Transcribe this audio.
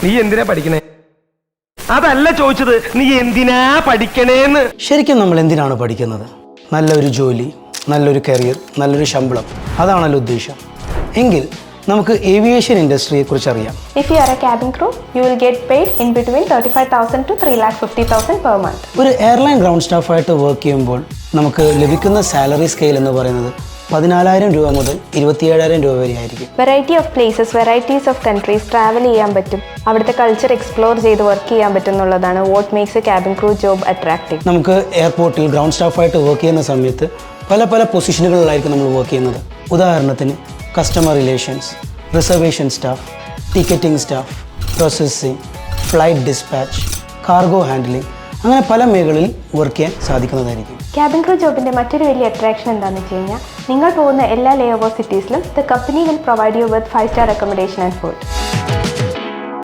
നീ എന്തിനാ പഠിക്കണേ? അതല്ല ചോദിച്ചത്, നീ എന്തിനാ പഠിക്കണേന്ന്. ശരിക്കും നമ്മൾ എന്തിനാണ് പഠിക്കുന്നത്? നല്ലൊരു ജോലി, നല്ലൊരു കരിയർ, നല്ലൊരു ശമ്പളം, അതാണല്ലോ ഉദ്ദേശം. എങ്കിൽ നമുക്ക് ഏവിയേഷൻ ഇൻഡസ്ട്രിയെ കുറിച്ച് അറിയാം. If you are a cabin crew, you will get paid in between 35,000 to 3,50,000 per month. ഒരു എയർലൈൻ ഗ്രൗണ്ട് സ്റ്റാഫായിട്ട് വർക്ക് ചെയ്യുമ്പോൾ നമുക്ക് ലഭിക്കുന്ന സാലറി സ്കെയിൽ എന്ന് പറയുന്നത് 14,000 രൂപ മുതൽ 27,000 രൂപ വരെ ആയിരിക്കും. Variety of places, varieties of countries travel ചെയ്യാൻ പറ്റും, അവിടുത്തെ കൾച്ചർ എക്സ്പ്ലോർ ചെയ്ത് വർക്ക് ചെയ്യാൻ പറ്റും എന്നുള്ളതാണ് what makes A cabin crew job attractive. നമുക്ക് എയർപോർട്ടിൽ ഗ്രൗണ്ട് സ്റ്റാഫായിട്ട് വർക്ക് ചെയ്യുന്ന സമയത്ത് പല പൊസിഷനുകളിലായിരിക്കും നമ്മൾ വർക്ക് ചെയ്യുന്നത്. ഉദാഹരണത്തിന് customer relations, reservation staff, ticketing staff, processing, flight dispatch, cargo handling, അങ്ങനെ പല മേഖലകളിൽ വർക്ക് ചെയ്യാൻ സാധിക്കുന്നതായിരിക്കും. ക്യാബിൻ ക്രൂ ജോബിന്റെ മറ്റൊരു വലിയ അട്രാക്ഷൻ എന്താണെന്ന് വെച്ച് കഴിഞ്ഞാൽ നിങ്ങൾ പോകുന്ന എല്ലാ ലേ ഓവർ സിറ്റീസിലും the company will provide you with 5-star accommodation and food.